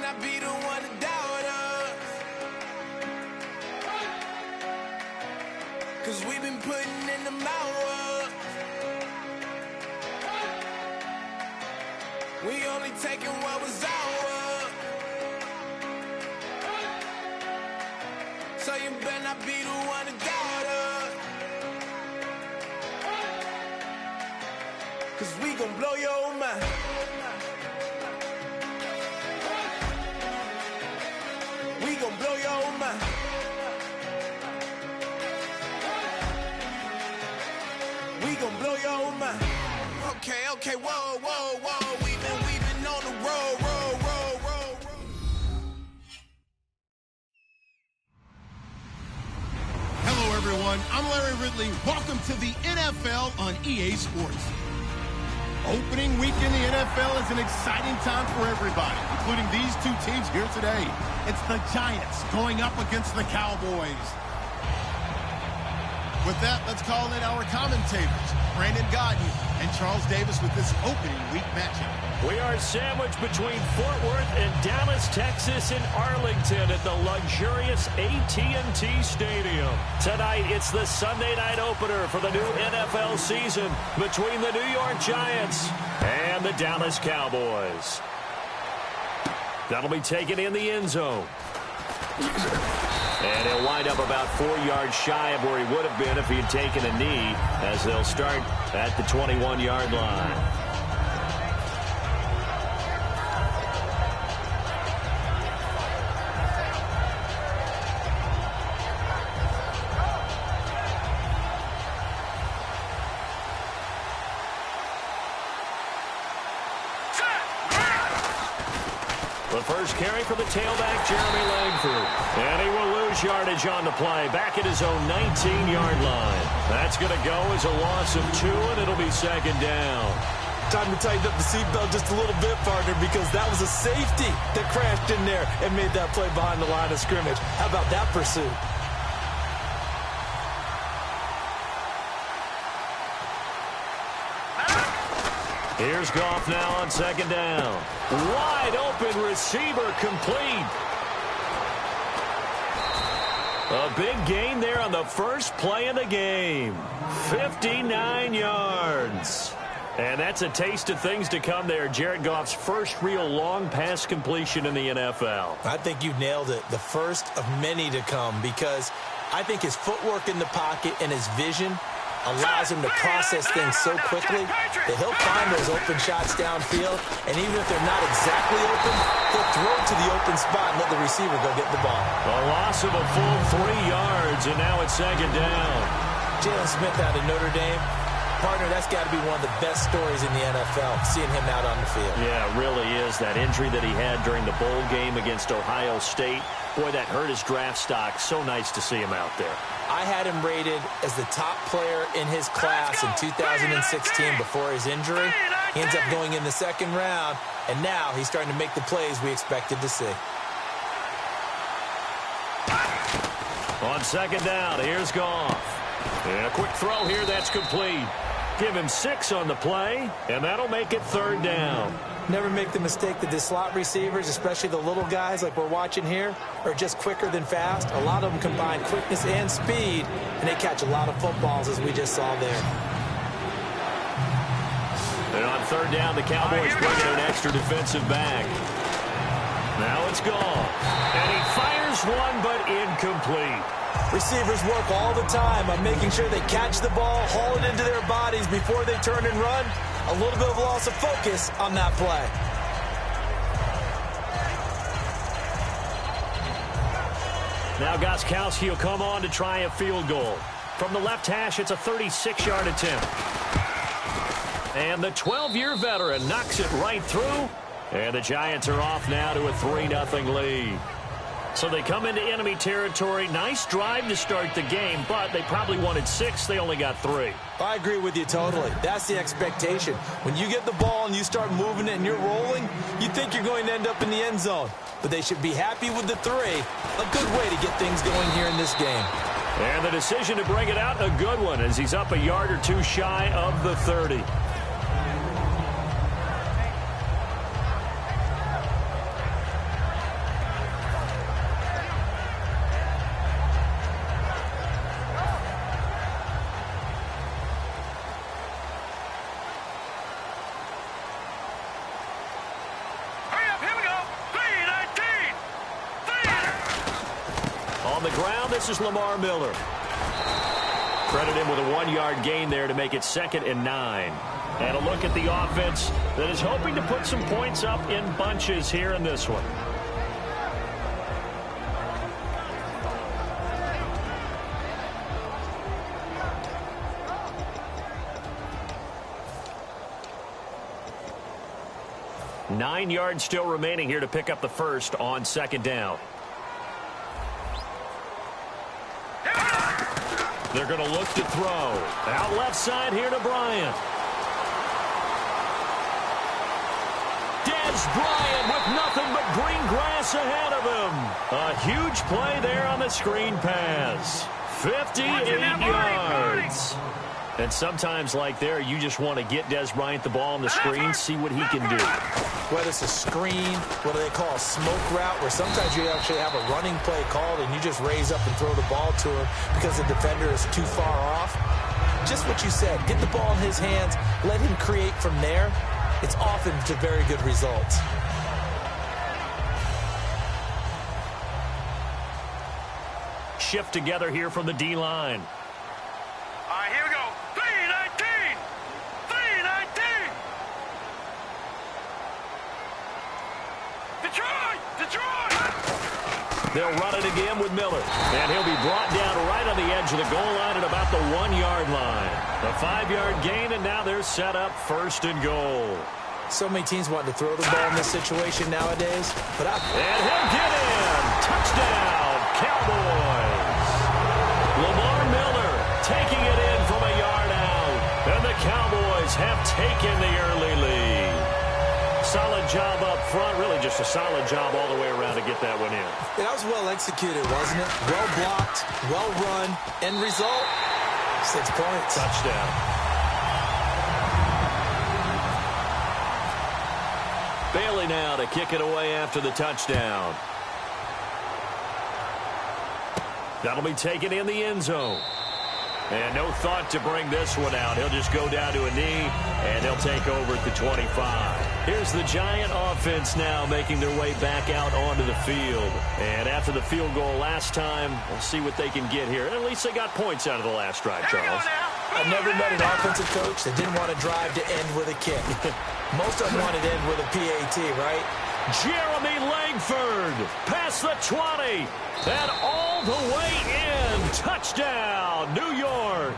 not be the one to doubt us. 'Cause we've been putting in the hours. We only taking what was ours. So you better not be the one to doubt us. 'Cause we gon' blow your mind. We gon' blow your mind. We gon' blow your mind. Okay, whoa. We've been on the road. Hello, everyone. I'm Larry Ridley. Welcome to the NFL on EA Sports. Opening week in the NFL is an exciting time for everybody, including these two teams here today. It's the Giants going up against the Cowboys. With that, let's call in our commentators, Brandon Godden and Charles Davis, with this opening week matchup. We are sandwiched between Fort Worth and Dallas, Texas, and Arlington at the luxurious AT&T Stadium. Tonight, it's the Sunday night opener for the new NFL season between the New York Giants and the Dallas Cowboys. That'll be taken in the end zone. And he'll wind up about 4 yards shy of where he would have been if he had taken a knee, as they'll start at the 21-yard line. The first carry for the tailback, Jeremy Langford. And he will lose yardage on the play, back at his own 19-yard line. That's going to go as a loss of 2, and it'll be second down. Time to tighten up the seatbelt just a little bit, partner, because that was a safety that crashed in there and made that play behind the line of scrimmage. How about that pursuit? Here's Goff now on second down. Wide open receiver, complete. A big gain there on the first play of the game. 59 yards. And that's a taste of things to come there. Jared Goff's first real long pass completion in the NFL. I think you nailed it. The first of many to come, because I think his footwork in the pocket and his vision allows him to process things so quickly that he'll find those open shots downfield, and even if they're not exactly open, he'll throw it to the open spot and let the receiver go get the ball. A loss of a full 3 yards, and now it's second down. Jalen Smith out of Notre Dame. Partner, that's got to be one of the best stories in the NFL, seeing him out on the field. Yeah, it really is. That injury that he had during the bowl game against Ohio State, boy, that hurt his draft stock. So nice to see him out there. I had him rated as the top player in his class in 2016 before his injury. He ends up going in the second round, and now he's starting to make the plays we expected to see. On second down, here's Goff. And a quick throw here, that's complete. Give him 6 on the play, and that'll make it third down. Never make the mistake that the slot receivers, especially the little guys like we're watching here, are just quicker than fast. A lot of them combine quickness and speed, and they catch a lot of footballs, as we just saw there. And on third down, the Cowboys bring in an extra defensive back. Now it's Goff. And he fires one, but incomplete. Receivers work all the time on making sure they catch the ball, haul it into their bodies before they turn and run. A little bit of loss of focus on that play. Now Gostkowski will come on to try a field goal. From the left hash, it's a 36-yard attempt. And the 12-year veteran knocks it right through. And the Giants are off now to a 3-0 lead. So they come into enemy territory. Nice drive to start the game, but they probably wanted 6. They only got 3. I agree with you totally. That's the expectation. When you get the ball and you start moving it and you're rolling, you think you're going to end up in the end zone. But they should be happy with the 3. A good way to get things going here in this game. And the decision to bring it out, a good one, as he's up a yard or 2 shy of the 30. the ground. This is Lamar Miller. Credit him with a 1-yard gain there to make it 2nd and 9. And a look at the offense that is hoping to put some points up in bunches here in this one. Nine yards still remaining here to pick up the first on 2nd down. They're going to look to throw. Out left side here to Bryant. Dez Bryant with nothing but green grass ahead of him. A huge play there on the screen pass. 58 yards. And sometimes like there, you just want to get Dez Bryant the ball on the screen, see what he can do. Whether it's a screen, what do they call a smoke route, where sometimes you actually have a running play called and you just raise up and throw the ball to him because the defender is too far off. Just what you said, get the ball in his hands, let him create from there. It's often to very good results. Shift together here from the D-line. All right, here we go. 3-19. 3-19. Detroit. They'll run it again with Miller. And he'll be brought down right on the edge of the goal line at about the 1-yard line. A 5-yard gain, and now they're set up 1st and goal. So many teams want to throw the ball in this situation nowadays. And he'll get in. Touchdown, Cowboys. Lamar Miller taking it in from a yard out. And the Cowboys have taken the early lead. Solid job up front. Really just a solid job all the way around to get that one in. That was well executed, wasn't it? Well blocked, well run. End result, 6 points. Touchdown. Bailey now to kick it away after the touchdown. That'll be taken in the end zone. And no thought to bring this one out. He'll just go down to a knee, and he'll take over at the 25. Here's the Giant offense now making their way back out onto the field. And after the field goal last time, we'll see what they can get here. At least they got points out of the last drive, Charles. I've never met an offensive coach that didn't want to drive to end with a kick. Most of them wanted to end with a PAT, right? Jeremy Langford past the 20 and all the way in. Touchdown, New York.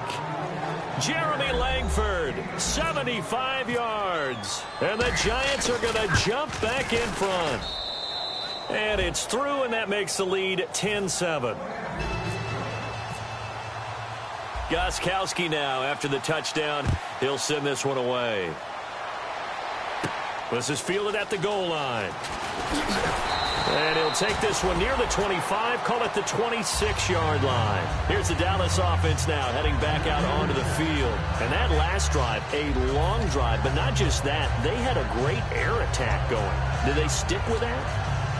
Jeremy Langford, 75 yards. And the Giants are going to jump back in front. And it's through, and that makes the lead 10-7. Gostkowski now after the touchdown. He'll send this one away. This is fielded at the goal line. And he'll take this one near the 25, call it the 26-yard line. Here's the Dallas offense now heading back out onto the field. And that last drive, a long drive, but not just that. They had a great air attack going. Did they stick with that?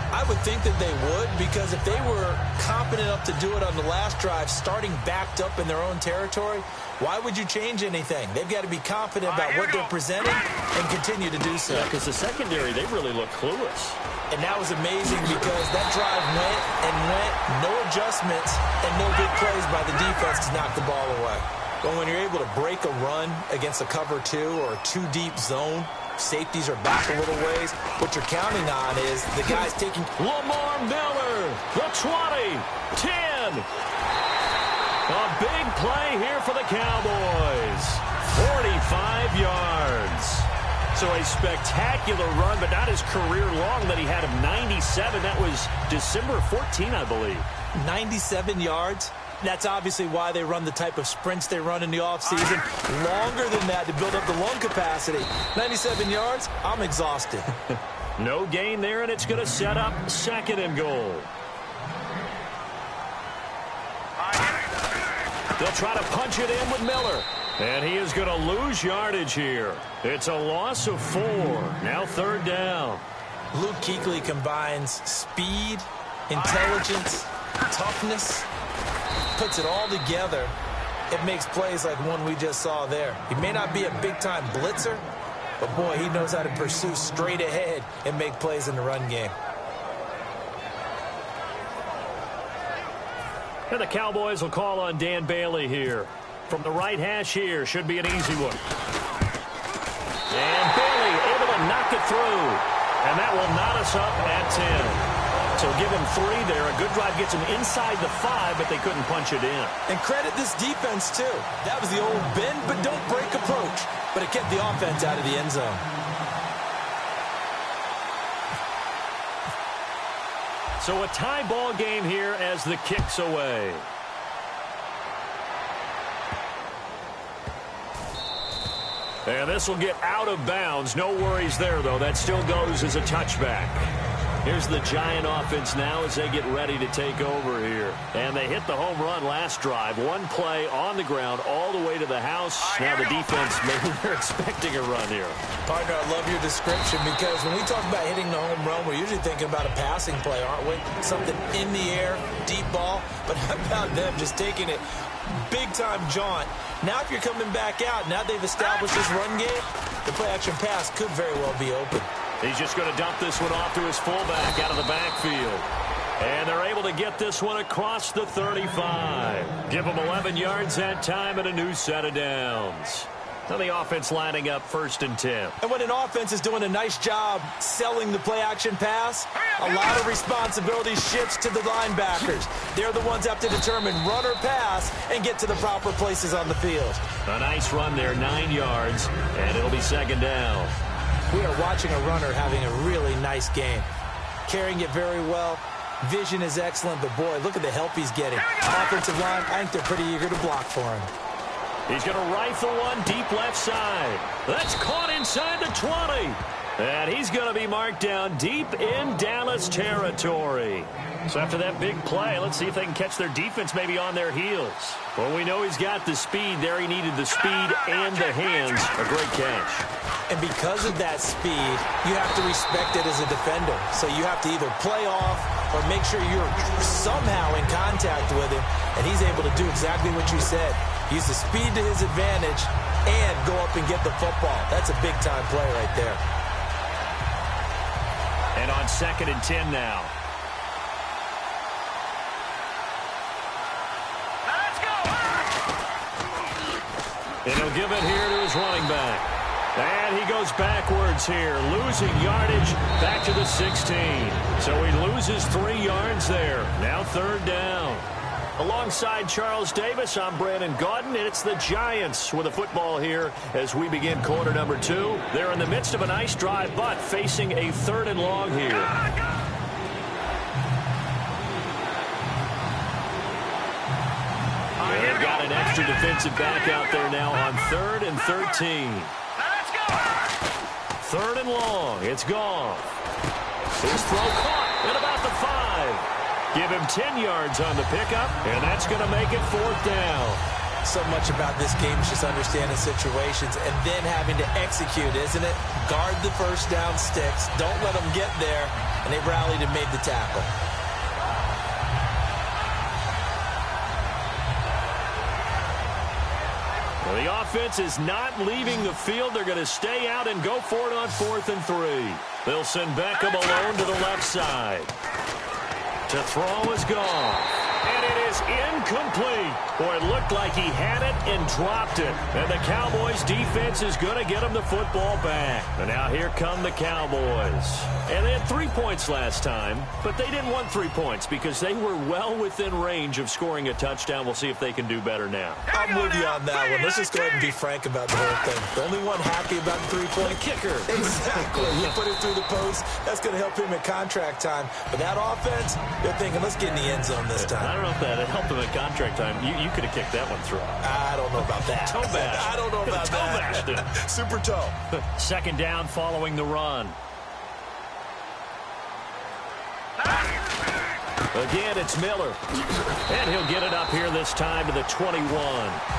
I would think that they would, because if they were competent enough to do it on the last drive, starting backed up in their own territory, why would you change anything? They've got to be confident about what they're presenting and continue to do so. Yeah, because the secondary, they really look clueless. And that was amazing because that drive went and went, no adjustments, and no big plays by the defense to knock the ball away. But when you're able to break a run against a cover 2 or a 2-deep zone, safeties are back a little ways. What you're counting on is the guys taking... Lamar Miller, the 20, 10. A big play here for the Cowboys. 45 yards. So a spectacular run, but not his career long that he had of 97. That was December 14, I believe. 97 yards? That's obviously why they run the type of sprints they run in the offseason. Longer than that to build up the lung capacity. 97 yards, I'm exhausted. No gain there, and it's going to set up 2nd and goal. They'll try to punch it in with Miller. And he is going to lose yardage here. It's a loss of 4. Now 3rd down. Luke Kuechly combines speed, intelligence, toughness, puts it all together. It makes plays like one we just saw there. He may not be a big-time blitzer, but, boy, he knows how to pursue straight ahead and make plays in the run game. And the Cowboys will call on Dan Bailey here. From the right hash here, should be an easy one. And Bailey able to knock it through. And that will knot us up at 10. So give him 3 there. A good drive gets him inside the 5, but they couldn't punch it in. And credit this defense, too. That was the old bend but don't break approach. But it kept the offense out of the end zone. So a tie ball game here as the kick's away. And this will get out of bounds. No worries there, though. That still goes as a touchback. Here's the Giant offense now as they get ready to take over here. And they hit the home run last drive. One play on the ground all the way to the house. Now the defense, maybe they're expecting a run here. Partner, I love your description because when we talk about hitting the home run, we're usually thinking about a passing play, aren't we? Something in the air, deep ball. But how about them just taking it big-time jaunt? Now if you're coming back out, now they've established this run game, the play-action pass could very well be open. He's just going to dump this one off to his fullback out of the backfield. And they're able to get this one across the 35. Give them 11 yards that time and a new set of downs. Now the offense lining up 1st and 10. And when an offense is doing a nice job selling the play-action pass, a lot of responsibility shifts to the linebackers. They're the ones that have to determine run or pass and get to the proper places on the field. A nice run there, 9 yards, and it'll be 2nd down. We are watching a runner having a really nice game. Carrying it very well. Vision is excellent, but boy, look at the help he's getting. Offensive line, I think they're pretty eager to block for him. He's going to rifle one deep left side. That's caught inside the 20. And he's going to be marked down deep in Dallas territory. So after that big play, let's see if they can catch their defense maybe on their heels. Well, we know he's got the speed there. He needed the speed and the hands. A great catch. And because of that speed, you have to respect it as a defender. So you have to either play off or make sure you're somehow in contact with him. And he's able to do exactly what you said. Use the speed to his advantage and go up and get the football. That's a big-time play right there. And on 2nd and 10 now. Let's go! And he'll give it here to his running back. And he goes backwards here, losing yardage back to the 16. So he loses 3 yards there. Now 3rd down. Alongside Charles Davis, I'm Brandon Gaudin, and it's the Giants with a football here as we begin quarter number 2. They're in the midst of a nice drive, but facing a 3rd and long here. They've got an extra defensive back out there now on 3rd and 13. 3rd and long. It's gone. His throw caught at about the 5. Give him 10 yards on the pickup, and that's going to make it 4th down. So much about this game is just understanding situations and then having to execute, isn't it? Guard the first down sticks. Don't let them get there, and they rallied and made the tackle. Well, the offense is not leaving the field. They're going to stay out and go for it on 4th and 3. They'll send Beckham alone to the left side. To throw is gone. And it is incomplete. Boy, it looked like he had it and dropped it. And the Cowboys defense is going to get him the football back. And now here come the Cowboys. And they had 3 points last time, but they didn't want 3 points because they were well within range of scoring a touchdown. We'll see if they can do better now. I'm with you on that one. Let's just go ahead and be frank about the whole thing. The only one happy about the 3-point kicker. Exactly. You put it through the post. That's going to help him at contract time. But that offense, they're thinking, let's get in the end zone this time. I don't know if that helped him at contract time. You could have kicked that one through. I don't know about that. Toe bash. I don't know about that. Super toe. 2nd down following the run. Again, it's Miller. And he'll get it up here this time to the 21.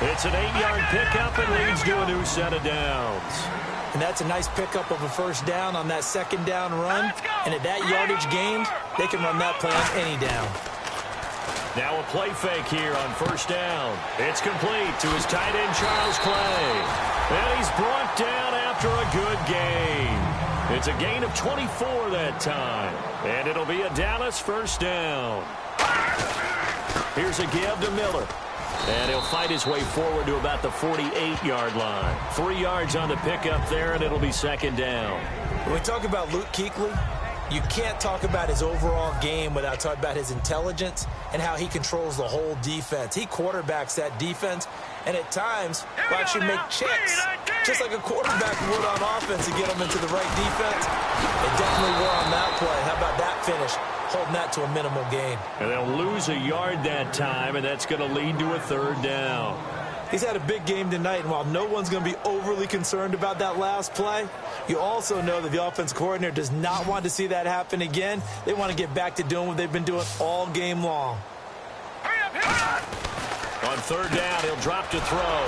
It's an 8-yard pickup and leads to a new set of downs. And that's a nice pickup of a 1st down on that 2nd down run. And at that yardage gained, they can run that play on any down. Now a play fake here on 1st down. It's complete to his tight end, Charles Clay. And he's brought down after a good gain. It's a gain of 24 that time. And it'll be a Dallas 1st down. Here's a give to Miller. And he'll fight his way forward to about the 48-yard line. 3 yards on the pickup there, and it'll be second down. When we talk about Luke Kuechly, you can't talk about his overall game without talking about his intelligence and how he controls the whole defense. He quarterbacks that defense, and at times will actually make checks, just like a quarterback would on offense to get them into the right defense. They definitely were on that play. How about that finish? Holding that to a minimal gain. And they'll lose a yard that time, and that's going to lead to a third down. He's had a big game tonight, and while no one's going to be overly concerned about that last play, you also know that the offense coordinator does not want to see that happen again. They want to get back to doing what they've been doing all game long. On third down, he'll drop to throw.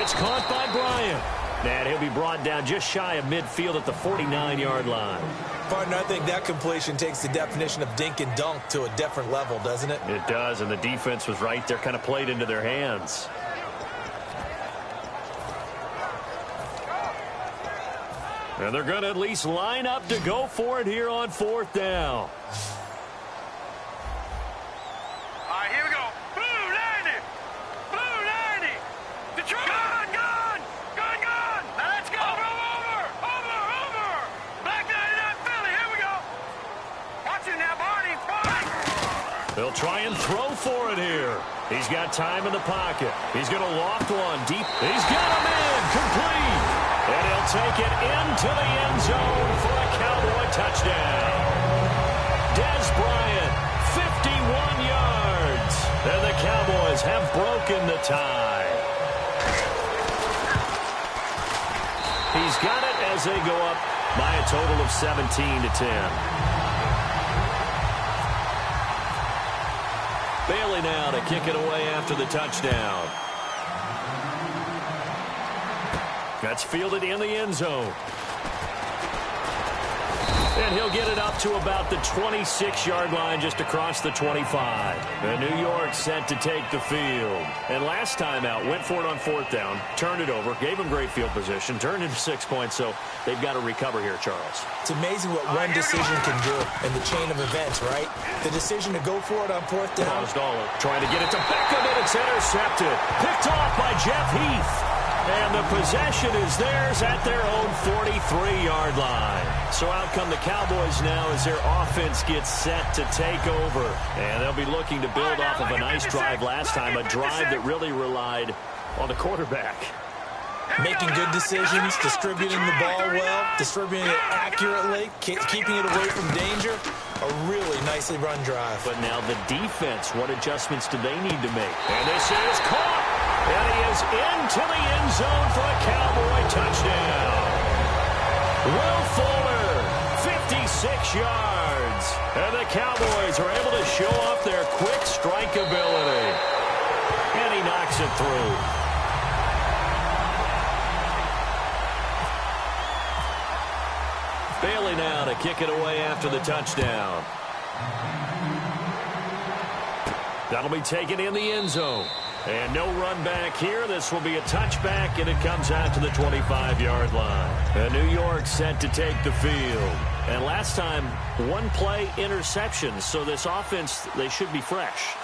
It's caught by Bryant. And he'll be brought down just shy of midfield at the 49-yard line. Partner, I think that completion takes the definition of dink and dunk to a different level, doesn't it? It does, and the defense was right there, kind of played into their hands. And they're going to at least line up to go for it here on fourth down. All right, here we go. Blue 90. Blue 90. Detroit. Gun. Now let's go. Over. Black 99 Philly. Here we go. Watch it now, Barney. They'll try and throw for it here. He's got time in the pocket. He's going to loft one deep. He's got him in. Complete. And he'll take it into the end zone for a Cowboy touchdown. Dez Bryant, 51 yards. And the Cowboys have broken the tie. He's got it as they go up by a total of 17-10. Bailey now to kick it away after the touchdown. That's fielded in the end zone. And he'll get it up to about the 26-yard line just across the 25. And New York set to take the field. And last time out, went for it on fourth down, turned it over, gave them great field position, turned into 6 points, so they've got to recover here, Charles. It's amazing what one decision can do in the chain of events, right? The decision to go for it on fourth down. Trying to get it to Beckham, and it's intercepted. Picked off by Jeff Heath. And the possession is theirs at their own 43-yard line. So out come the Cowboys now as their offense gets set to take over. And they'll be looking to build off of a nice drive last time, a drive that really relied on the quarterback. Making good decisions, distributing the ball well, distributing it accurately, keeping it away from danger. A really nicely run drive. But now the defense, what adjustments do they need to make? And this is caught. And he is into the end zone for a Cowboy touchdown. Will Fuller, 56 yards. And the Cowboys are able to show off their quick strike ability. And he knocks it through. Bailey now to kick it away after the touchdown. That'll be taken in the end zone. And no run back here. This will be a touchback, and it comes out to the 25-yard line. And New York set to take the field. And last time, one play interception. So this offense, they should be fresh.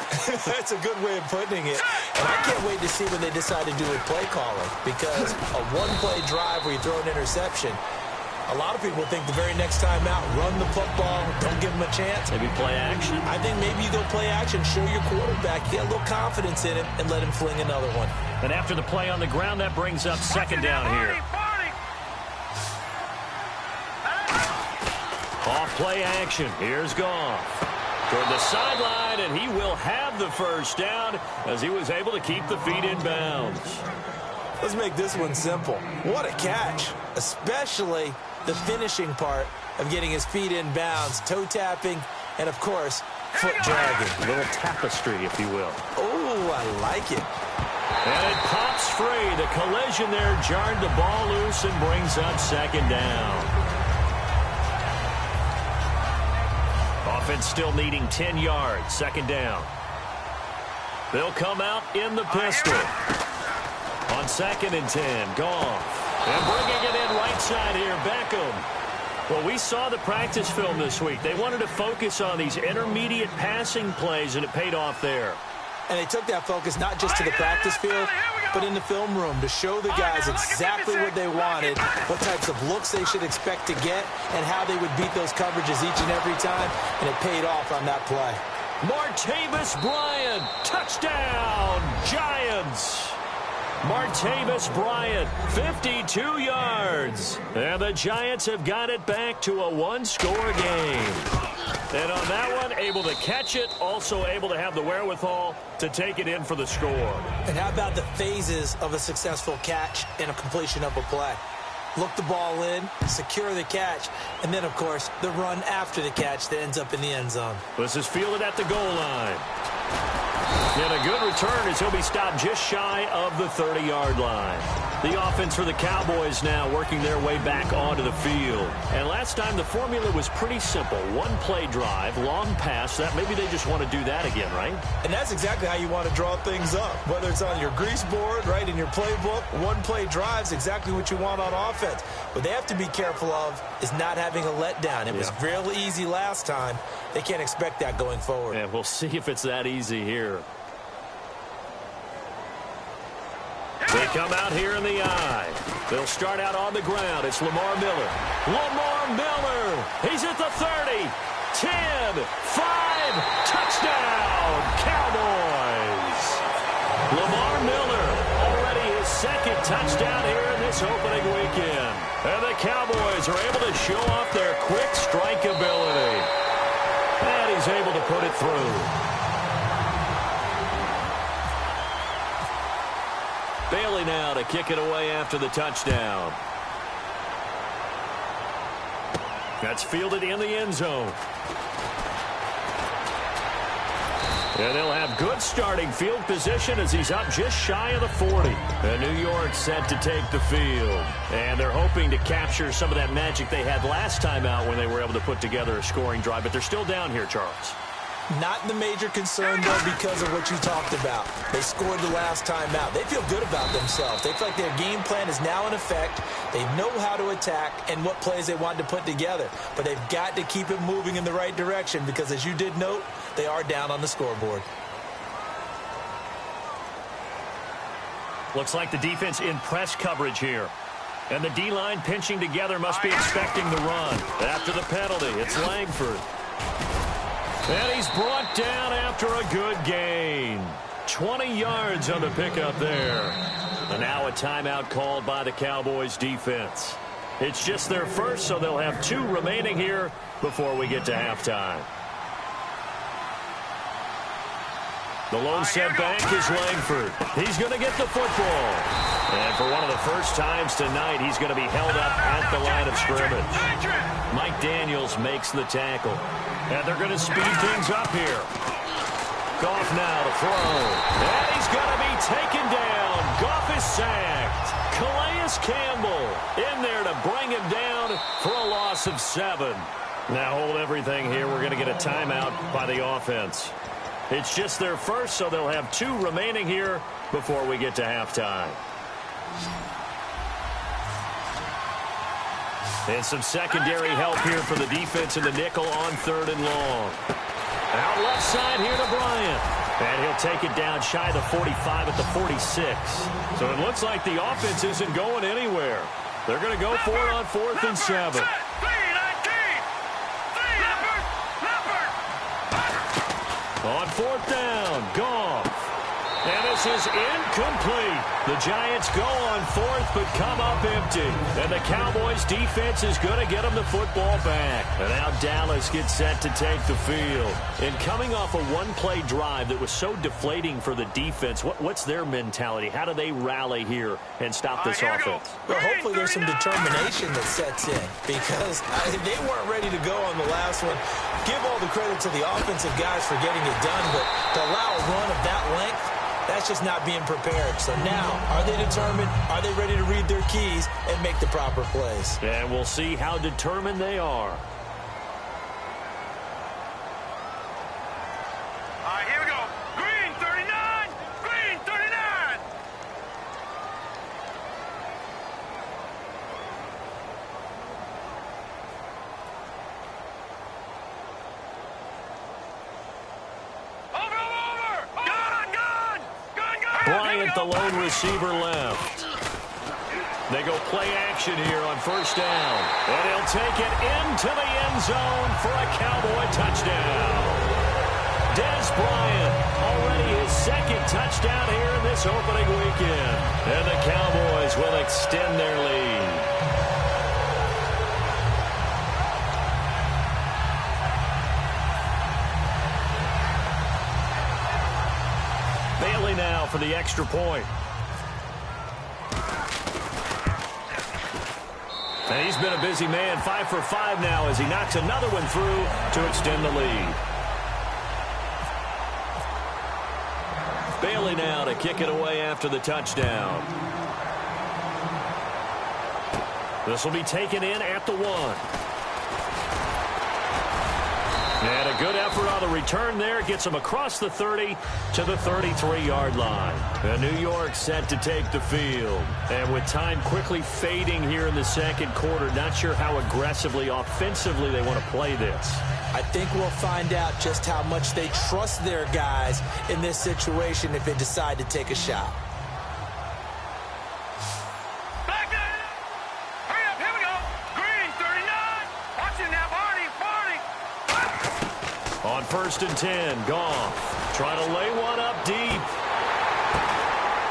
That's a good way of putting it. And I can't wait to see when they decide to do with play calling. Because a one-play drive where you throw an interception, a lot of people think the very next time out, run the football, don't give them a chance. Maybe play action. I think maybe you go play action, show your quarterback, get a little confidence in him, and let him fling another one. And after the play on the ground, that brings up second down here. Off play action. Here's Goff. Toward the sideline, and he will have the first down as he was able to keep the feet in bounds. Let's make this one simple. What a catch, especially the finishing part of getting his feet in bounds, toe tapping, and, of course, foot dragging. A little tapestry, if you will. Oh, I like it. And it pops free. The collision there jarred the ball loose and brings up second down. Offense still needing 10 yards. Second down. They'll come out in the pistol. On 2nd and 10, Goff. And bringing it in right side here, Beckham. Well, we saw the practice film this week. They wanted to focus on these intermediate passing plays, and it paid off there. And they took that focus not just to the practice field, but in the film room to show the guys exactly what they wanted, what types of looks they should expect to get, and how they would beat those coverages each and every time, and it paid off on that play. Martavis Bryant, touchdown, Giants. Martavis Bryant, 52 yards. And the Giants have got it back to a one-score game. And on that one, able to catch it, also able to have the wherewithal to take it in for the score. And how about the phases of a successful catch and a completion of a play? Look the ball in, secure the catch, and then, of course, the run after the catch that ends up in the end zone. This is fielded at the goal line. And a good return as he'll be stopped just shy of the 30-yard line. The offense for the Cowboys now working their way back onto the field. And last time the formula was pretty simple. One play drive, long pass. That maybe they just want to do that again, right? And that's exactly how you want to draw things up. Whether it's on your grease board, right, in your playbook, one play drive's exactly what you want on offense. What they have to be careful of is not having a letdown. It was real easy last time. They can't expect that going forward. And we'll see if it's that easy here. They come out here in the eye. They'll start out on the ground. It's Lamar Miller. Lamar Miller. He's at the 30. 10. 5. Touchdown. Cowboys. Lamar Miller. Already his second touchdown here in this opening weekend. And the Cowboys are able to show off their quick strike ability. And he's able to put it through. Bailey now to kick it away after the touchdown. That's fielded in the end zone. And they'll have good starting field position as he's up just shy of the 40. And New York set to take the field. And they're hoping to capture some of that magic they had last time out when they were able to put together a scoring drive. But they're still down here, Charles. Not the major concern, though, because of what you talked about. They scored the last time out. They feel good about themselves. They feel like their game plan is now in effect. They know how to attack and what plays they want to put together. But they've got to keep it moving in the right direction because, as you did note, they are down on the scoreboard. Looks like the defense in press coverage here. And the D-line pinching together must be expecting the run. After the penalty, it's Langford. And he's brought down after a good gain. 20 yards on the pickup there. And now a timeout called by the Cowboys defense. It's just their first, so they'll have 2 remaining here before we get to halftime. The lone set back is Langford. He's going to get the football. And for one of the first times tonight, he's going to be held up at the line of scrimmage. Mike Daniels makes the tackle. And they're going to speed things up here. Goff now to throw. And he's going to be taken down. Goff is sacked. Calais Campbell in there to bring him down for a loss of 7. Now hold everything here. We're going to get a timeout by the offense. It's just their first, so they'll have 2 remaining here before we get to halftime. And some secondary help here for the defense in the nickel on 3rd and long. Out left side here to Bryant. And he'll take it down shy of the 45 at the 46. So it looks like the offense isn't going anywhere. They're going to go for it on 4th and 7. On 4th down, Goff. And this is incomplete. The Giants go on 4th, but come up empty. And the Cowboys defense is going to get them the football back. And now Dallas gets set to take the field. And coming off a one-play drive that was so deflating for the defense, what's their mentality? How do they rally here and stop this offense? Well, hopefully there's some determination that sets in because they weren't ready to go on the last one. Give all the credit to the offensive guys for getting it done, but to allow a run of that length, that's just not being prepared. So now, are they determined? Are they ready to read their keys and make the proper plays? And we'll see how determined they are. All right, here we go. Green 39. Green 39. Over. Gun. Bryant, the lone receiver, left. They go play action here on first down. And he'll take it into the end zone for a Cowboy touchdown. Dez Bryant, already his second touchdown here in this opening weekend. And the Cowboys will extend their lead. Bailey now for the extra point. And he's been a busy man, 5 for 5 now as he knocks another one through to extend the lead. Bailey now to kick it away after the touchdown. This will be taken in at the 1. And a good effort on the return there. Gets him across the 30 to the 33-yard line. And New York set to take the field. And with time quickly fading here in the second quarter, not sure how aggressively, offensively they want to play this. I think we'll find out just how much they trust their guys in this situation if they decide to take a shot. On 1st and 10, Goff trying to lay one up deep.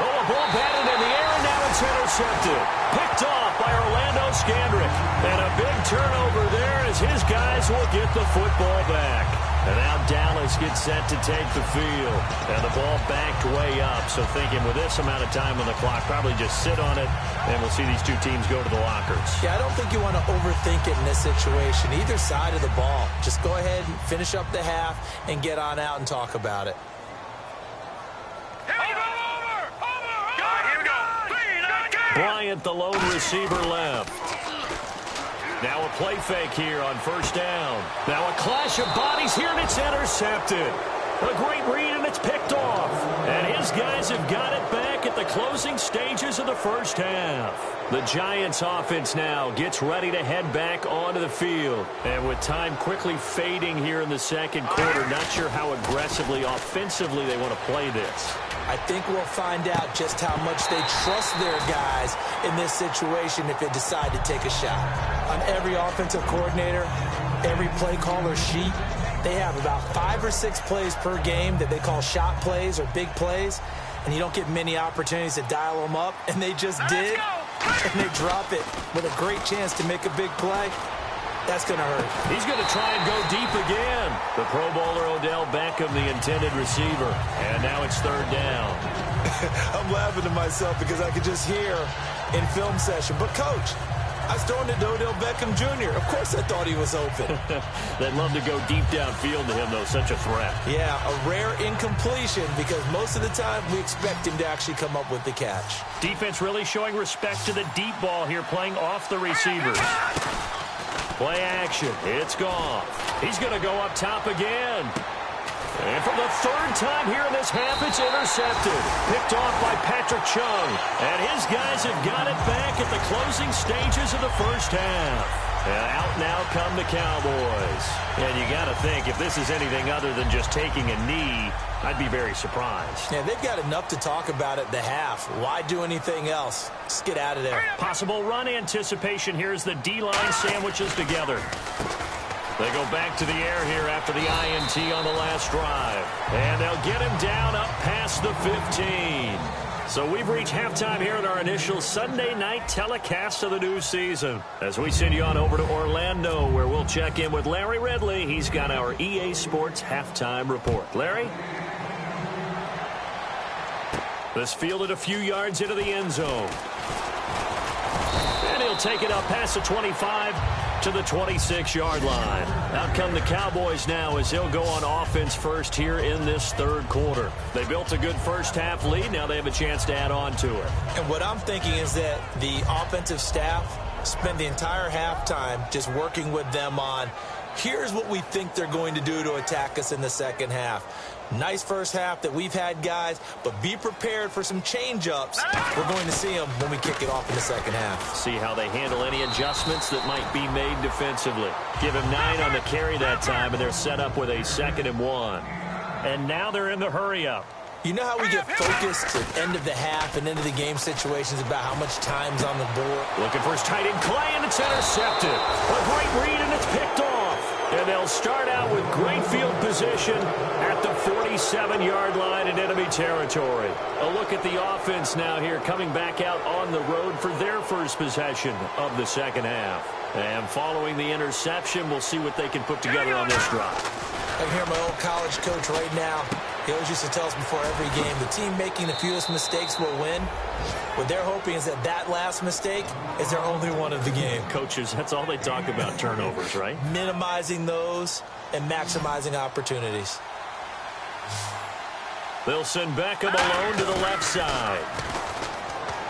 Oh, a ball batted in the air, and now it's intercepted. Picked off by Orlando Scandrick. And a big turnover there as his guys will get the football back. And now Dallas gets set to take the field. And the ball backed way up. So thinking with this amount of time on the clock, probably just sit on it, and we'll see these two teams go to the lockers. Yeah, I don't think you want to overthink it in this situation. Either side of the ball. Just go ahead and finish up the half and get on out and talk about it. Bryant, the lone receiver, left. Now a play fake here on first down. Now a clash of bodies here, and it's intercepted. A great read, and it's picked off. And his guys have got it back at the closing stages of the first half. The Giants offense now gets ready to head back onto the field. And with time quickly fading here in the second quarter, not sure how aggressively, offensively they want to play this. I think we'll find out just how much they trust their guys in this situation if they decide to take a shot. On every offensive coordinator, every play caller sheet, they have about 5 or 6 plays per game that they call shot plays or big plays, and you don't get many opportunities to dial them up, and they just did, and they drop it with a great chance to make a big play. That's going to hurt. He's going to try and go deep again. The Pro Bowler Odell Beckham, the intended receiver. And now it's 3rd down. I'm laughing to myself because I could just hear in film session, but Coach, I was throwing it to Odell Beckham Jr. Of course I thought he was open. They'd love to go deep downfield to him, though. Such a threat. Yeah, a rare incompletion because most of the time we expect him to actually come up with the catch. Defense really showing respect to the deep ball here, playing off the receivers. Play action. It's gone. He's going to go up top again. And for the 3rd time here in this half, it's intercepted. Picked off by Patrick Chung. And his guys have got it back at the closing stages of the first half. And out now come the Cowboys. And you got to think, if this is anything other than just taking a knee, I'd be very surprised. Yeah, they've got enough to talk about at the half. Why do anything else? Just get out of there. Possible run anticipation here as the D-line sandwiches together. They go back to the air here after the INT on the last drive. And they'll get him down up past the 15. So we've reached halftime here in our initial Sunday night telecast of the new season. As we send you on over to Orlando, where we'll check in with Larry Ridley. He's got our EA Sports halftime report. Larry? This fielded a few yards into the end zone. And he'll take it up past the 25 to the 26-yard line. Out come the Cowboys now as he'll go on offense first here in this 3rd quarter. They built a good first half lead. Now they have a chance to add on to it. And what I'm thinking is that the offensive staff spent the entire halftime just working with them on, here's what we think they're going to do to attack us in the second half. Nice first half that we've had, guys, but be prepared for some change-ups. We're going to see them when we kick it off in the second half. See how they handle any adjustments that might be made defensively. Give him 9 on the carry that time, and they're set up with a 2nd and 1. And now they're in the hurry-up. You know how we get focused at end of the half and into the game situations about how much time's on the board? Looking for his tight end, Clay, and it's intercepted. A great read, and it's picked off. And they'll start out with great field position at the 47-yard line in enemy territory. A look at the offense now here, coming back out on the road for their first possession of the second half. And following the interception, we'll see what they can put together on this drive. I can hear my old college coach right now. He always used to tell us before every game, the team making the fewest mistakes will win. What they're hoping is that last mistake is their only one of the game. Coaches, that's all they talk about, turnovers, right? Minimizing those and maximizing opportunities. They'll send Beckham alone to the left side.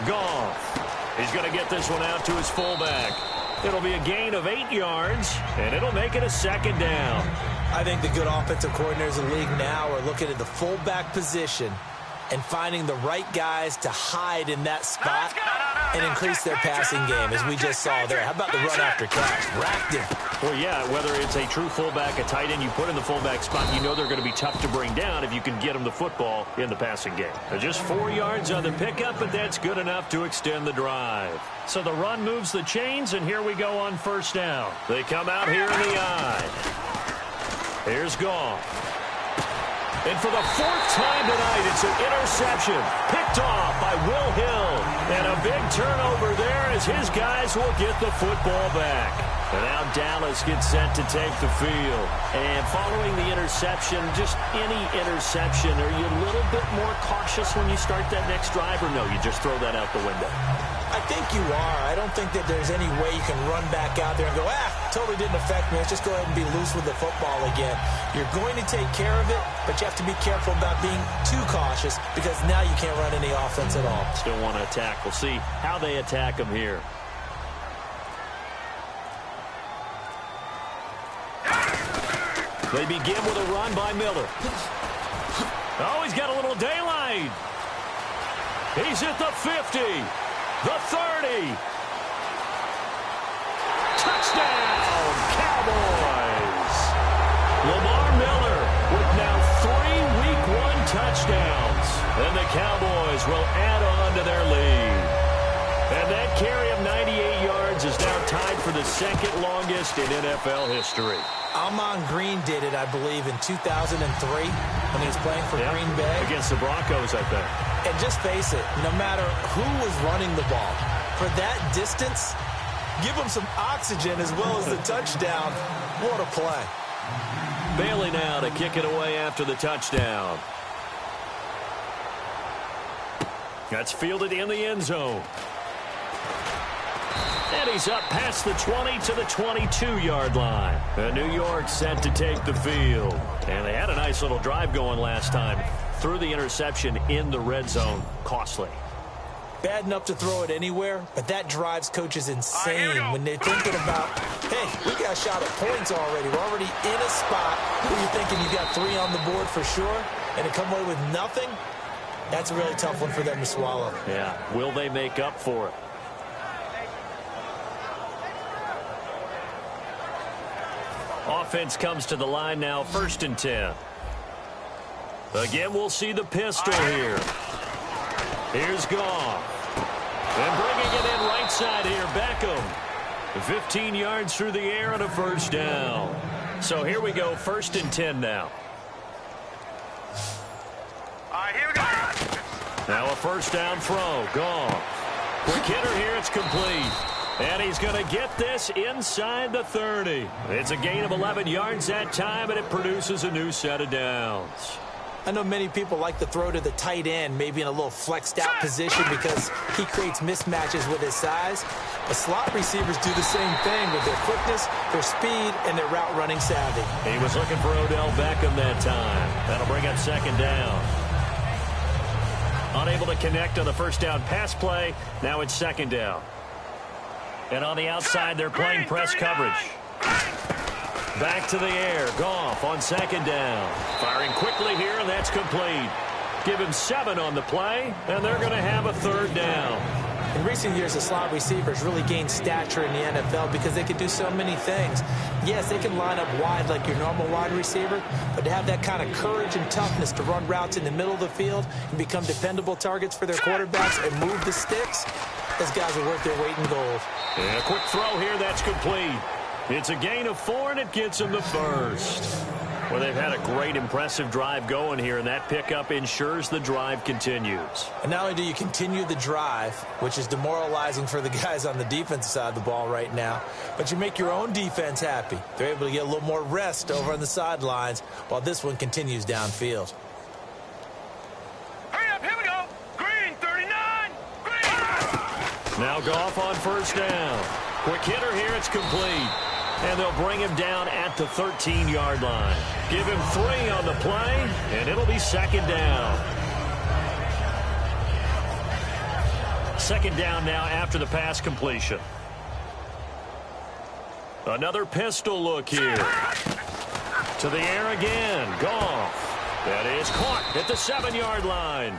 Goff. He's going to get this one out to his fullback. It'll be a gain of 8 yards, and it'll make it a second down. I think the good offensive coordinators in the league now are looking at the fullback position and finding the right guys to hide in that spot and increase their passing game, as we just saw there. How about the run after catch? Racked him. Well, yeah, whether it's a true fullback, a tight end you put in the fullback spot, you know they're going to be tough to bring down if you can get them the football in the passing game. Just 4 yards on the pickup, but that's good enough to extend the drive. So the run moves the chains, and here we go on first down. They come out here in the eye. Here's Goff. And for the 4th time tonight, it's an interception. Picked off by Will Hill. And a big turnover there as his guys will get the football back. And now Dallas gets set to take the field. And following the interception, just any interception, are you a little bit more cautious when you start that next drive, or no, you just throw that out the window? I think you are. I don't think that there's any way you can run back out there and go, totally didn't affect me. Let's just go ahead and be loose with the football again. You're going to take care of it, but you have to be careful about being too cautious because now you can't run any offense at all. Still want to attack. We'll see how they attack them here. They begin with a run by Miller. Oh, he's got a little daylight. He's at the 50. The 30. Touchdown, Cowboys. Lamar Miller with now 3 Week 1 touchdowns. And the Cowboys will add on to their lead. And that carry of 98 yards is now tied for the second longest in NFL history. Amon Green did it, I believe, in 2003 when he was playing for Green Bay. Against the Broncos, I think. And just face it, no matter who was running the ball, for that distance, give them some oxygen as well as the touchdown. What a play. Bailey now to kick it away after the touchdown. That's fielded in the end zone. And he's up past the 20 to the 22-yard line. And New York set to take the field. And they had a nice little drive going last time. Threw the interception in the red zone. Costly. Bad enough to throw it anywhere, but that drives coaches insane when they're thinking about, hey, we got a shot at points already. We're already in a spot where you're thinking you got 3 on the board for sure, and to come away with nothing, that's a really tough one for them to swallow. Yeah, will they make up for it? Offense comes to the line now, 1st and 10. Again, we'll see the pistol here. Here's Goff. And bringing it in right side here, Beckham. 15 yards through the air and a first down. So here we go, 1st and 10 now. Here we go. Now a first down throw. Goff. Quick hitter here, it's complete. And he's going to get this inside the 30. It's a gain of 11 yards that time, and it produces a new set of downs. I know many people like to throw to the tight end, maybe in a little flexed out position because he creates mismatches with his size. But slot receivers do the same thing with their quickness, their speed, and their route running savvy. He was looking for Odell Beckham that time. That'll bring up 2nd down. Unable to connect on the first down pass play. Now it's 2nd down. And on the outside, they're playing press coverage. Back to the air. Goff on 2nd down. Firing quickly here, and that's complete. Give him 7 on the play, and they're going to have a 3rd down. In recent years, the slot receivers really gained stature in the NFL because they can do so many things. Yes, they can line up wide like your normal wide receiver, but to have that kind of courage and toughness to run routes in the middle of the field and become dependable targets for their quarterbacks and move the sticks, those guys are worth their weight in gold. And a quick throw here, that's complete. It's a gain of 4, and it gets them the first. Well, they've had a great, impressive drive going here, and that pickup ensures the drive continues. And not only do you continue the drive, which is demoralizing for the guys on the defensive side of the ball right now, but you make your own defense happy. They're able to get a little more rest over on the sidelines while this one continues downfield. Hurry up, here we go. Green, 39. Green. Now Goff on first down. Quick hitter here, it's complete. And they'll bring him down at the 13-yard line. Give him 3 on the play, and it'll be second down. Second down now after the pass completion. Another pistol look here. To the air again. Goff. That is caught at the 7-yard line.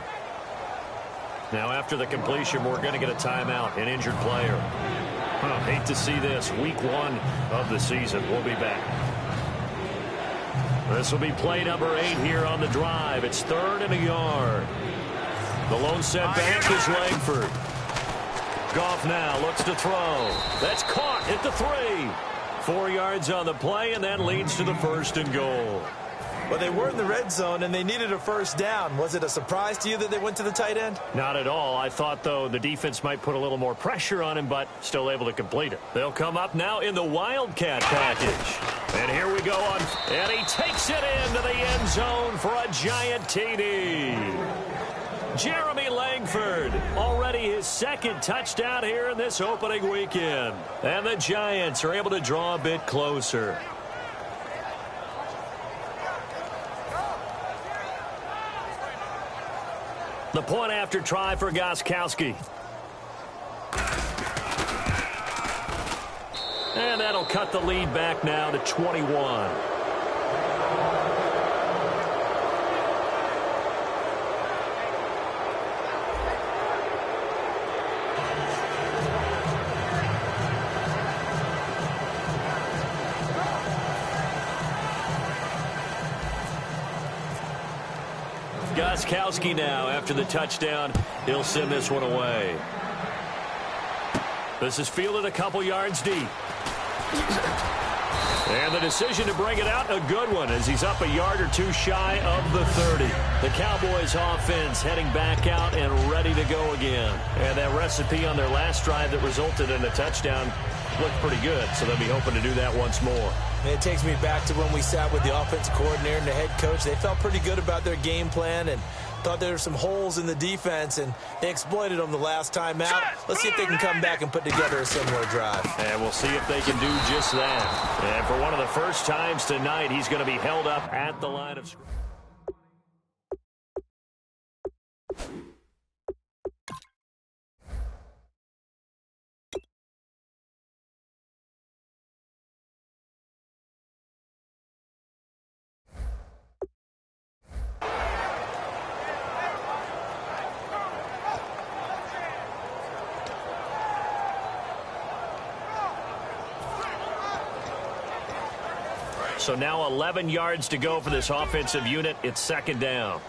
Now after the completion, we're going to get a timeout, an injured player. Hate to see this. Week 1 of the season. We'll be back. This will be play number 8 here on the drive. It's 3rd and a yard. The lone setback is Langford. Goff now looks to throw. That's caught at the 3. 4 yards on the play, and that leads to the 1st and goal. Well, they were in the red zone, and they needed a first down. Was it a surprise to you that they went to the tight end? Not at all. I thought, though, the defense might put a little more pressure on him, but still able to complete it. They'll come up now in the Wildcat package. And here we go on. And he takes it into the end zone for a giant TD. Jeremy Langford, already his 2nd touchdown here in this opening weekend. And the Giants are able to draw a bit closer. The point after try for Gostkowski. And that'll cut the lead back now to 21. Gostkowski now, after the touchdown, he'll send this one away. This is fielded a couple yards deep. And the decision to bring it out, a good one, as he's up a yard or 2 shy of the 30. The Cowboys offense heading back out and ready to go again. And that recipe on their last drive that resulted in a touchdown looked pretty good, so they'll be hoping to do that once more. And it takes me back to when we sat with the offensive coordinator and the head coach. They felt pretty good about their game plan and thought there were some holes in the defense, and they exploited them the last time out. Let's see if they can come back and put together a similar drive. And we'll see if they can do just that. And for one of the first times tonight, he's going to be held up at the line of scrimmage. So now 11 yards to go for this offensive unit. It's 2nd down.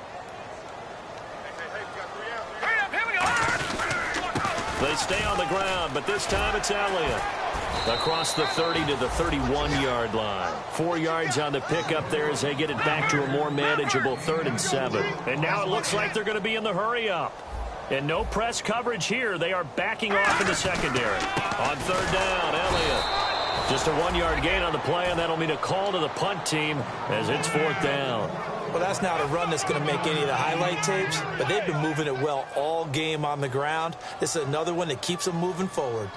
They stay on the ground, but this time it's Elliott. Across the 30 to the 31-yard line. 4 yards on the pickup there as they get it back to a more manageable 3rd and 7. And now it looks like they're going to be in the hurry-up. And no press coverage here. They are backing off in the secondary. On 3rd down, Elliott. Just a 1-yard gain on the play, and that'll mean a call to the punt team as it's 4th down. Well, that's not a run that's going to make any of the highlight tapes, but they've been moving it well all game on the ground. This is another one that keeps them moving forward.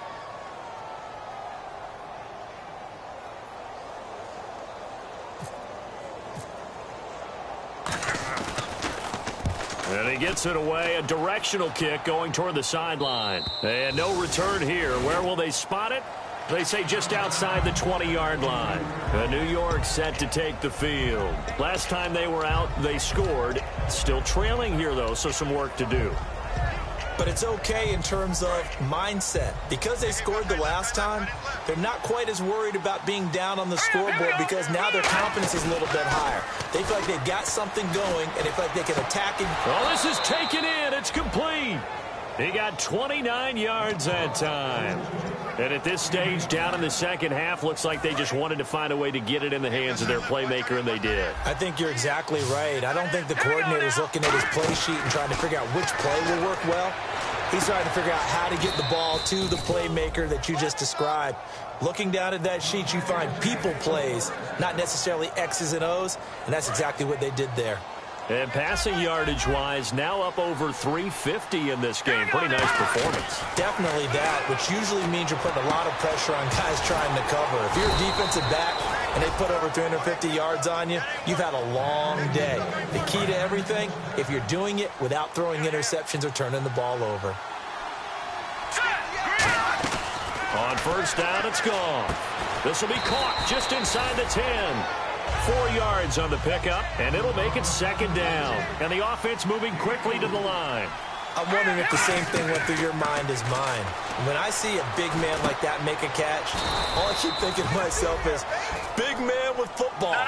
And he gets it away, a directional kick going toward the sideline. And no return here. Where will they spot it? They say just outside the 20-yard line. New York set to take the field. Last time they were out, they scored. Still trailing here, though, so some work to do. But it's okay in terms of mindset. Because they scored the last time, they're not quite as worried about being down on the scoreboard because now their confidence is a little bit higher. They feel like they've got something going, and they feel like they can attack it. Well, this is taken in. It's complete. He got 29 yards that time. And at this stage, down in the second half, looks like they just wanted to find a way to get it in the hands of their playmaker, and they did. I think you're exactly right. I don't think the coordinator's looking at his play sheet and trying to figure out which play will work well. He's trying to figure out how to get the ball to the playmaker that you just described. Looking down at that sheet, you find people plays, not necessarily X's and O's, and that's exactly what they did there. And passing yardage-wise, now up over 350 in this game. Pretty nice performance. Definitely that, which usually means you're putting a lot of pressure on guys trying to cover. If you're a defensive back and they put over 350 yards on you, you've had a long day. The key to everything, if you're doing it without throwing interceptions or turning the ball over. On first down, it's gone. This will be caught just inside the 10. 4 yards on the pickup, and it'll make it second down. And the offense moving quickly to the line. I'm wondering if the same thing went through your mind as mine. When I see a big man like that make a catch, all I keep thinking to myself is, big man with football.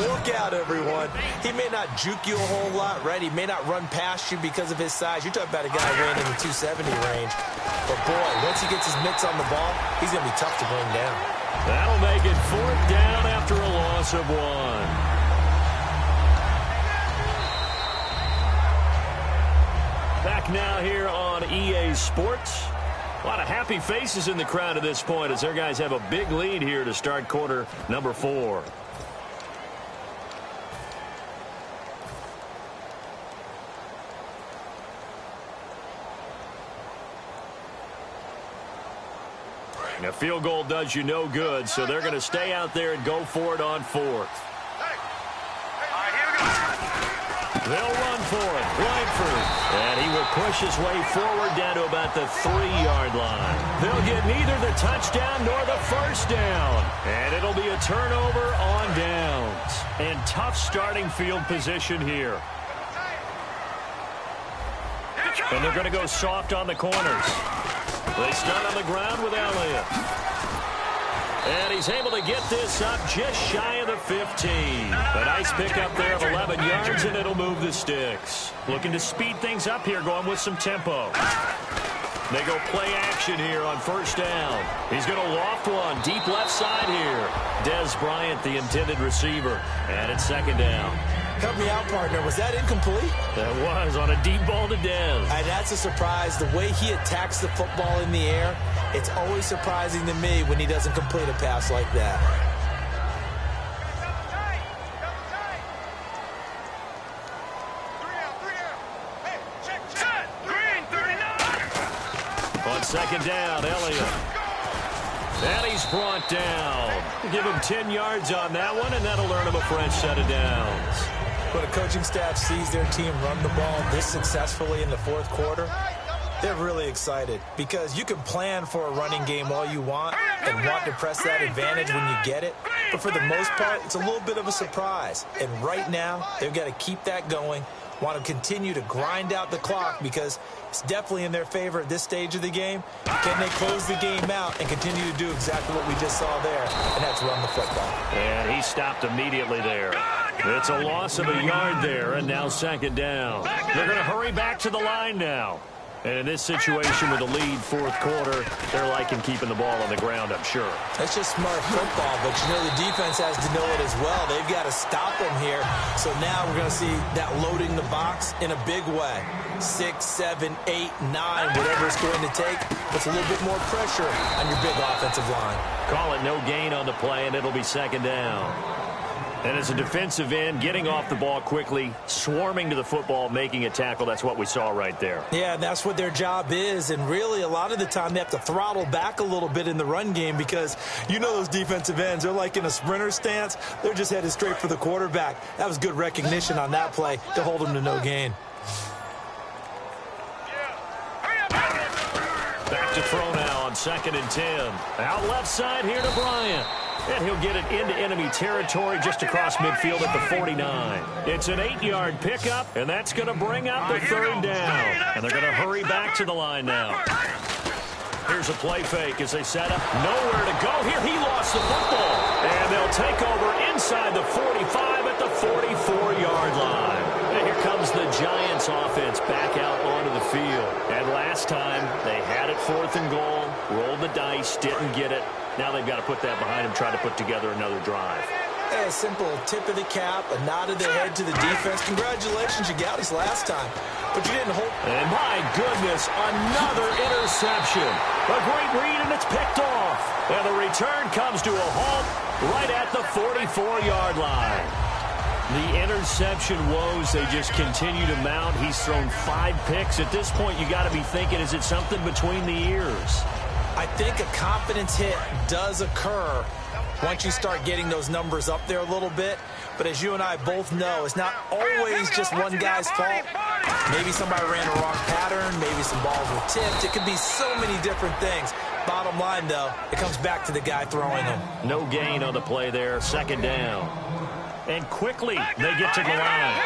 Look out, everyone. He may not juke you a whole lot, right? He may not run past you because of his size. You're talking about a guy weighing in the 270 range. But, boy, once he gets his mitts on the ball, he's going to be tough to bring down. That'll make it fourth down after a loss of 1. Back now here on EA Sports. A lot of happy faces in the crowd at this point as their guys have a big lead here to start quarter number 4. A field goal does you no good, so they're going to stay out there and go for it on 4th. They'll run for it. Langford. And he will push his way forward down to about the 3-yard line. They'll get neither the touchdown nor the first down. And it'll be a turnover on downs. And tough starting field position here. And they're going to go soft on the corners. They start on the ground with Elliott. And he's able to get this up just shy of the 15. A nice pickup there of 11 yards, and it'll move the sticks. Looking to speed things up here, going with some tempo. They go play action here on first down. He's going to loft one deep left side here. Dez Bryant, the intended receiver. And it's second down. Help me out, partner. Was that incomplete? That was on a deep ball to Dez. And that's a surprise. The way he attacks the football in the air, it's always surprising to me when he doesn't complete a pass like that. On second down, Elliott. And he's brought down. Give him 10 yards on that one, and that'll earn him a fresh set of downs. When a coaching staff sees their team run the ball this successfully in the fourth quarter, they're really excited because you can plan for a running game all you want and want to press that advantage when you get it. But for the most part, it's a little bit of a surprise. And right now, they've got to keep that going, want to continue to grind out the clock because it's definitely in their favor at this stage of the game. Can they close the game out and continue to do exactly what we just saw there, and that's run the football. And he stopped immediately there. It's a loss of a yard there, and now second down. They're going to hurry back to the line now. And in this situation with a lead fourth quarter, they're liking keeping the ball on the ground, I'm sure. That's just smart football, but you know the defense has to know it as well. They've got to stop them here. So now we're going to see that loading the box in a big way. 6, 7, 8, 9, whatever it's going to take, puts a little bit more pressure on your big offensive line. Call it no gain on the play, and it'll be second down. And as a defensive end, getting off the ball quickly, swarming to the football, making a tackle, that's what we saw right there. Yeah, that's what their job is. And really, a lot of the time, they have to throttle back a little bit in the run game because you know those defensive ends, they're like in a sprinter stance. They're just headed straight for the quarterback. That was good recognition on that play to hold them to no gain. Back to throw now on 2nd and 10. Out left side here to Bryant. And he'll get it into enemy territory just across midfield at the 49. It's an 8-yard pickup, and that's going to bring out the third down. And they're going to hurry back to the line now. Here's a play fake as they set up. Nowhere to go here. He lost the football. And they'll take over inside the 45 at the 44-yard line. And here comes the Giants offense back out onto the field. And last time, they had it 4th and goal, rolled the dice, didn't get it. Now they've got to put that behind them, try to put together another drive. A simple tip of the cap, a nod of the head to the defense. Congratulations, you got us last time. But you didn't hold. And my goodness, another interception. A great read, and it's picked off. And the return comes to a halt right at the 44-yard line. The interception woes, they just continue to mount. He's thrown 5 picks. At this point, you got to be thinking, is it something between the ears? I think a confidence hit does occur once you start getting those numbers up there a little bit. But as you and I both know, it's not always just one guy's fault. Maybe somebody ran a wrong pattern. Maybe some balls were tipped. It could be so many different things. Bottom line, though, it comes back to the guy throwing them. No gain on the play there. 2nd down. And quickly, they get to the line.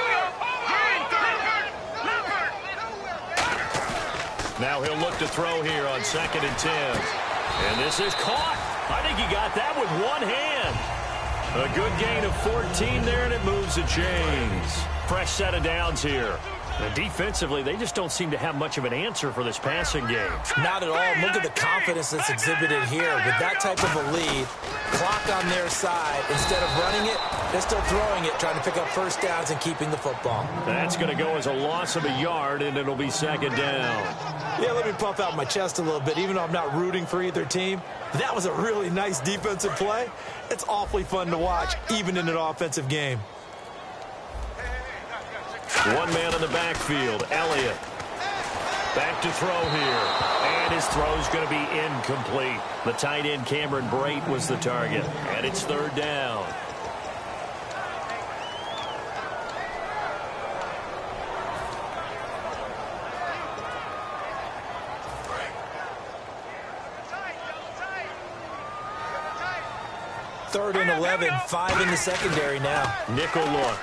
Now he'll look to throw here on 2nd and 10. And this is caught. I think he got that with one hand. A good gain of 14 there, and it moves the chains. Fresh set of downs here. And defensively, they just don't seem to have much of an answer for this passing game. Not at all. Look at the confidence that's exhibited here. With that type of a lead, clock on their side, instead of running it, they're still throwing it, trying to pick up first downs and keeping the football. That's going to go as a loss of a yard, and it'll be 2nd down. Yeah, let me puff out my chest a little bit, even though I'm not rooting for either team. That was a really nice defensive play. It's awfully fun to watch, even in an offensive game. One man in the backfield, Elliott. Back to throw here. And his throw's going to be incomplete. The tight end, Cameron Brate, was the target. And it's 3rd down. Third and 11, 5 in the secondary now. Nickel look.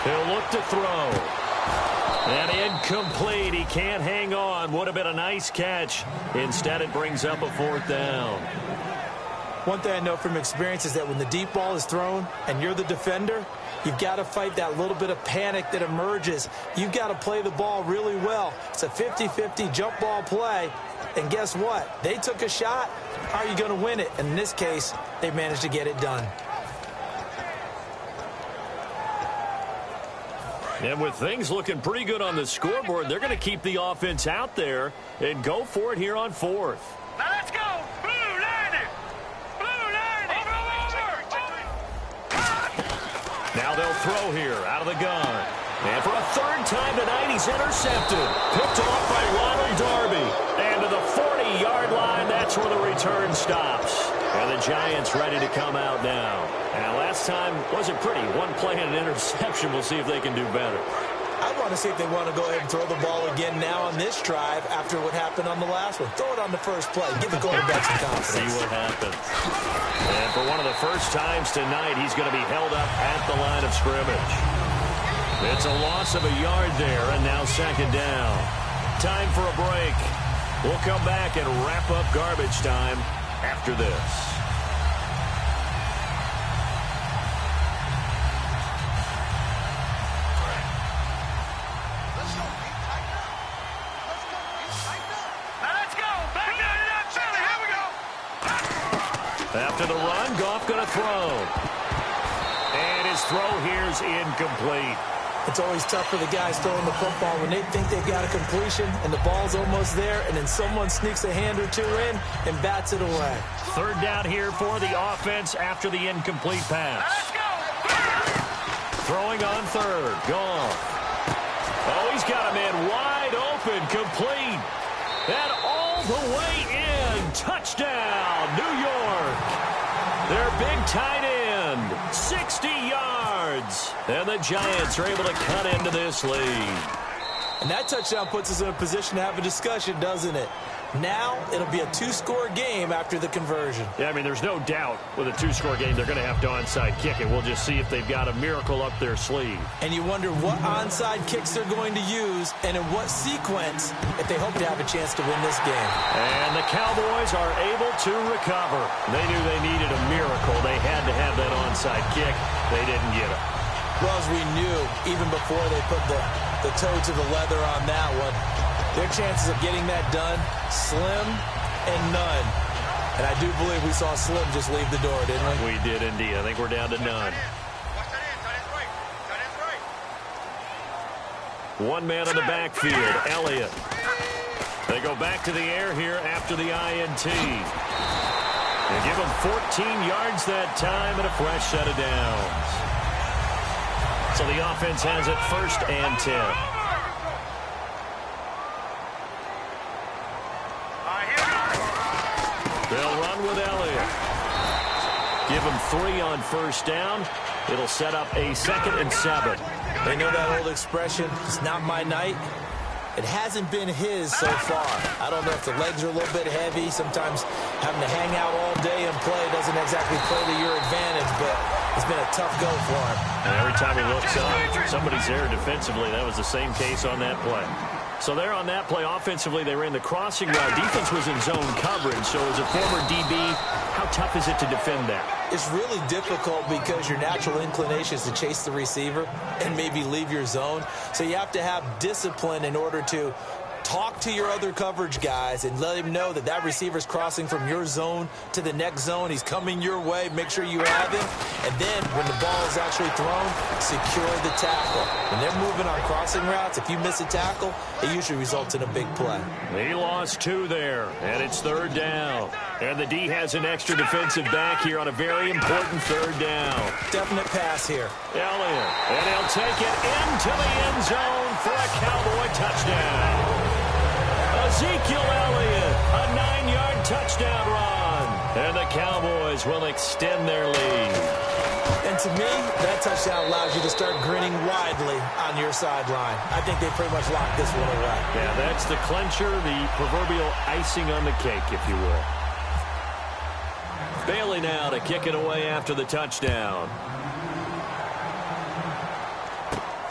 He'll look to throw. And incomplete. He can't hang on. Would have been a nice catch. Instead, it brings up a 4th down. One thing I know from experience is that when the deep ball is thrown and you're the defender, you've got to fight that little bit of panic that emerges. You've got to play the ball really well. It's a 50-50 jump ball play. And guess what? They took a shot. How are you going to win it? And in this case, they managed to get it done. And with things looking pretty good on the scoreboard, they're going to keep the offense out there and go for it here on 4th. Now let's go. Blue 90. Blue 90. Over. Now they'll throw here out of the gun. And for a 3rd time tonight, he's intercepted. Picked off by Ronald Darby. And to the 40-yard line, that's where the return stops. And the Giants ready to come out now. And last time wasn't pretty. One play and an interception. We'll see if they can do better. I want to see if they want to go ahead and throw the ball again now on this drive after what happened on the last one. Throw it on the first play. Give the quarterback some confidence. See what happens. And for one of the first times tonight, he's going to be held up at the line of scrimmage. It's a loss of a yard there, and now 2nd down. Time for a break. We'll come back and wrap up garbage time after this. After the run, Goff going to throw. And his throw here's incomplete. It's always tough for the guys throwing the football when they think they've got a completion and the ball's almost there, and then someone sneaks a hand or two in and bats it away. 3rd down here for the offense after the incomplete pass. Let's go. Throwing on 3rd. Goff. Oh, he's got a man wide open, complete. And all the way in. Touchdown, New York. Their big tight end, 60 yards. And the Giants are able to cut into this lead. And that touchdown puts us in a position to have a discussion, doesn't it? Now it'll be a two-score game after the conversion. Yeah, I mean, there's no doubt with a two-score game they're going to have to onside kick it. We'll just see if they've got a miracle up their sleeve. And you wonder what onside kicks they're going to use and in what sequence if they hope to have a chance to win this game. And the Cowboys are able to recover. They knew they needed a miracle. They had to have that onside kick. They didn't get it. Well, as we knew, even before they put the toe to the leather on that one, their chances of getting that done, slim and none. And I do believe we saw Slim just leave the door, didn't we? We did indeed. I think we're down to none. One man in the backfield, Elliott. They go back to the air here after the INT. They give him 14 yards that time and a fresh set of downs. So the offense has it 1st and 10. They'll run with Elliott. Give him 3 on 1st down. It'll set up a 2nd and 7. They know that old expression, it's not my night. It hasn't been his so far. I don't know if the legs are a little bit heavy. Sometimes having to hang out all day and play doesn't exactly play to your advantage, but it's been a tough go for him. And every time he looks up, somebody's there defensively. That was the same case on that play. So there on that play, offensively, they ran the crossing route. Defense was in zone coverage. So as a former DB, how tough is it to defend that? It's really difficult because your natural inclination is to chase the receiver and maybe leave your zone. So you have to have discipline in order to talk to your other coverage guys and let him know that that receiver's crossing from your zone to the next zone. He's coming your way. Make sure you have him. And then when the ball is actually thrown, secure the tackle. When they're moving on crossing routes, if you miss a tackle, it usually results in a big play. He lost 2 there, and it's 3rd down. And the D has an extra defensive back here on a very important 3rd down. Definite pass here. Elliott, and he'll take it into the end zone for a Cowboy touchdown. Ezekiel Elliott, a 9-yard touchdown run. And the Cowboys will extend their lead. And to me, that touchdown allows you to start grinning widely on your sideline. I think they pretty much locked this one away. Yeah, that's the clincher, the proverbial icing on the cake, if you will. Bailey now to kick it away after the touchdown.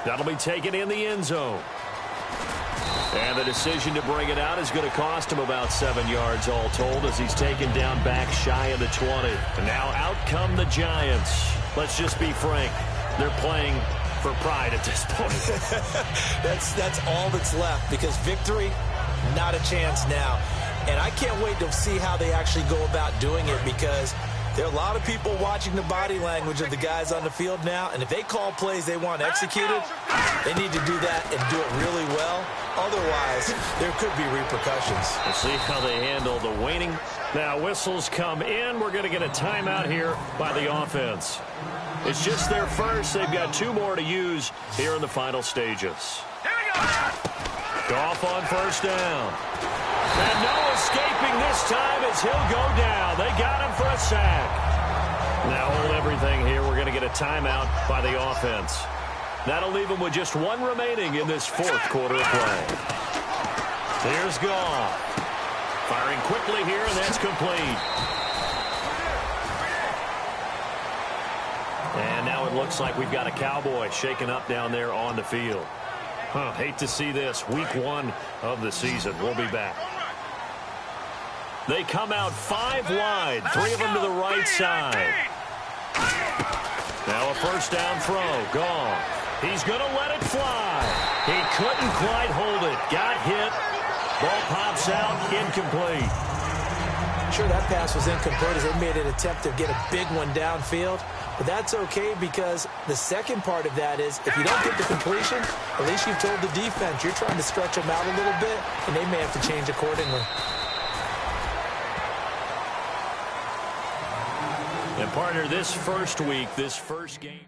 That'll be taken in the end zone. And the decision to bring it out is going to cost him about 7 yards all told as he's taken down back shy of the 20. And now out come the Giants. Let's just be frank. They're playing for pride at this point. That's all that's left because victory, not a chance now. And I can't wait to see how they actually go about doing it because there are a lot of people watching the body language of the guys on the field now, and if they call plays they want executed, they need to do that and do it really well. Otherwise, there could be repercussions. We'll see how they handle the waning. Now, whistles come in. We're going to get a timeout here by the offense. It's just their first. They've got 2 more to use here in the final stages. Here we go. Goff on 1st down. And no escaping this time as he'll go down. They got him for a sack. Now hold everything here. We're going to get a timeout by the offense. That'll leave them with just 1 remaining in this 4th quarter of play. Here's Goff. Firing quickly here, and that's complete. And now it looks like we've got a Cowboy shaken up down there on the field. Hate to see this. Week 1 of the season. We'll be back. They come out 5 wide. 3 of them to the right side. Now a 1st down throw. Goff. He's going to let it fly. He couldn't quite hold it. Got hit. Ball pops out. Incomplete. Sure, that pass was incomplete as they made an attempt to get a big one downfield. But that's okay because the second part of that is if you don't get the completion, at least you've told the defense you're trying to stretch them out a little bit, and they may have to change accordingly. And partner, this first week, this first game.